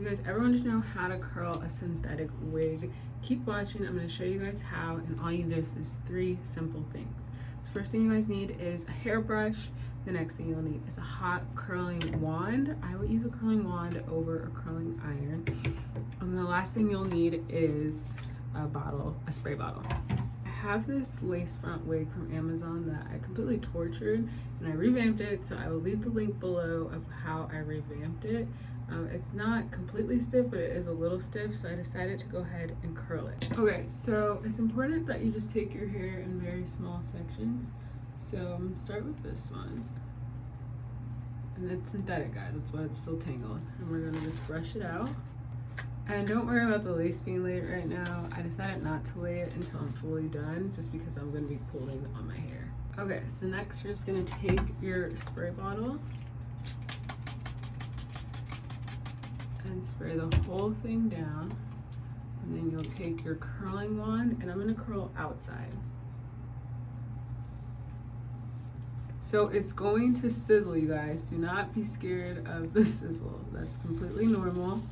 you guys ever want to know how to curl a synthetic wig, keep watching. I'm going to show you guys how, and all you do is 3 simple things. So first thing you guys need is a hairbrush. The next thing you'll need is a hot curling wand. I would use a curling wand over a curling iron. And the last thing you'll need is a spray bottle. I have this lace front wig from Amazon that I completely tortured and I revamped it, so I will leave the link below of how I revamped it. It's not completely stiff, but it is a little stiff, so I decided to go ahead and curl it. Okay, so it's important that you just take your hair in very small sections. So I'm gonna start with this one. And it's synthetic, guys, that's why it's still tangled. And we're gonna just brush it out. And don't worry about the lace being laid right now. I decided not to lay it until I'm fully done, just because I'm gonna be pulling on my hair. Okay, so next you're just gonna take your spray bottle and spray the whole thing down. And then you'll take your curling wand, and I'm gonna curl outside. So it's going to sizzle, you guys. Do not be scared of the sizzle. That's completely normal.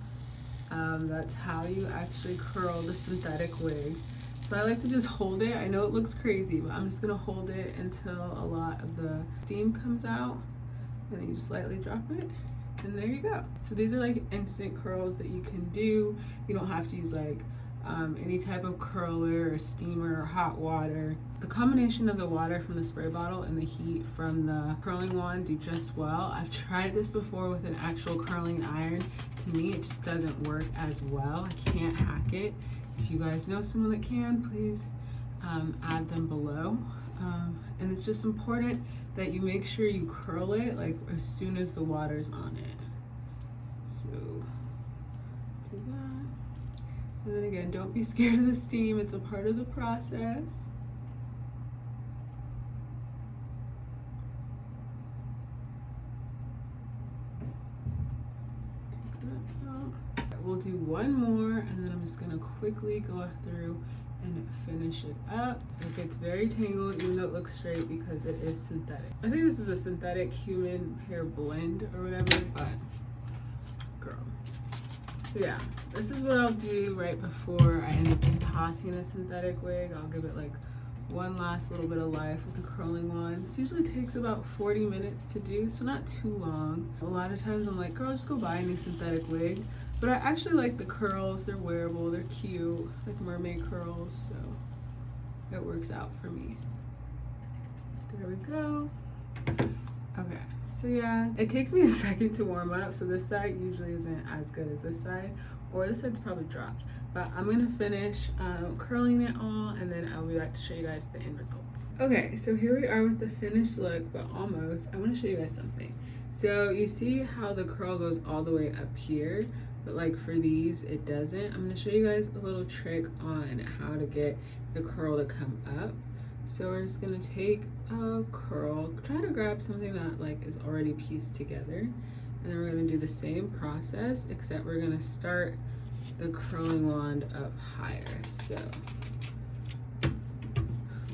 That's how you actually curl the synthetic wig. So I like to just hold it. I know it looks crazy, but I'm just gonna hold it until a lot of the steam comes out. And then you just lightly drop it, and there you go. So these are like instant curls that you can do. You don't have to use like any type of curler or steamer or hot water. The combination of the water from the spray bottle and the heat from the curling wand do just well. I've tried this before with an actual curling iron. To me, it just doesn't work as well. I can't hack it. If you guys know someone that can, please add them below. And it's just important that you make sure you curl it like as soon as the water's on it. So do that. And then again, don't be scared of the steam. It's a part of the process. We'll do one more, and then I'm just gonna quickly go through and finish it up. It gets very tangled even though it looks straight because it is synthetic. I think this is a synthetic human hair blend or whatever, but girl. So yeah, this is what I'll do right before I end up just tossing a synthetic wig. I'll give it like one last little bit of life with the curling wand. This usually takes about 40 minutes to do, so not too long. A lot of times I'm like, girl, just go buy a new synthetic wig. But I actually like the curls. They're wearable, they're cute, like mermaid curls, so it works out for me. There we go. Okay, so yeah, it takes me a second to warm up, so this side usually isn't as good as this side, or this side's probably dropped. But I'm gonna finish curling it all, and then I'll be back to show you guys the end results. Okay, so here we are with the finished look, but almost. I wanna show you guys something. So you see how the curl goes all the way up here, but like for these, it doesn't. I'm gonna show you guys a little trick on how to get the curl to come up. So we're just gonna take a curl, try to grab something that like is already pieced together, and then we're gonna do the same process, except we're gonna start the curling wand up higher. So,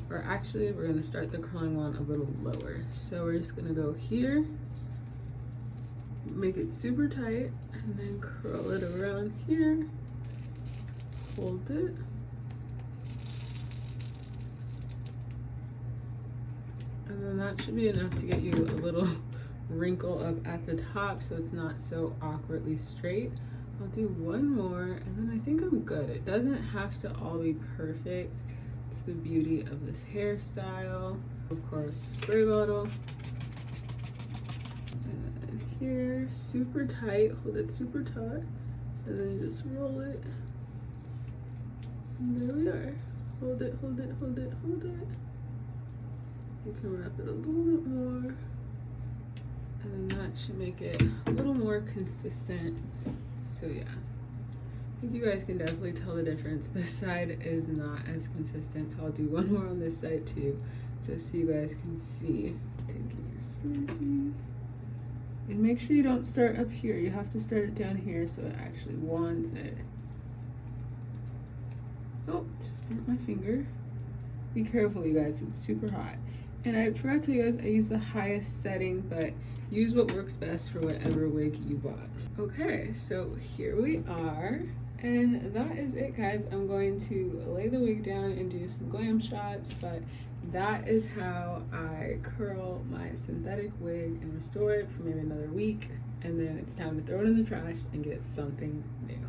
or actually we're gonna start the curling wand a little lower. So we're just gonna go here, make it super tight, and then curl it around here, hold it, and then that should be enough to get you a little wrinkle up at the top so it's not so awkwardly straight. I'll do one more, and then I think I'm good. It doesn't have to all be perfect. It's the beauty of this hairstyle. Of course, spray bottle. And then here, super tight, hold it super taut, and then just roll it. And there we are. Hold it, hold it, hold it, hold it. You can wrap it a little bit more. And then that should make it a little more consistent. So yeah, I think you guys can definitely tell the difference. This side is not as consistent, so I'll do one more on this side too, just so you guys can see. Taking your spray, and make sure you don't start up here. You have to start it down here so it actually wands it. Oh, just burnt my finger. Be careful, you guys, it's super hot. And I forgot to tell you guys, I use the highest setting, but use what works best for whatever wig you bought. Okay, so here we are. And that is it, guys. I'm going to lay the wig down and do some glam shots, but that is how I curl my synthetic wig and restore it for maybe another week. And then it's time to throw it in the trash and get something new.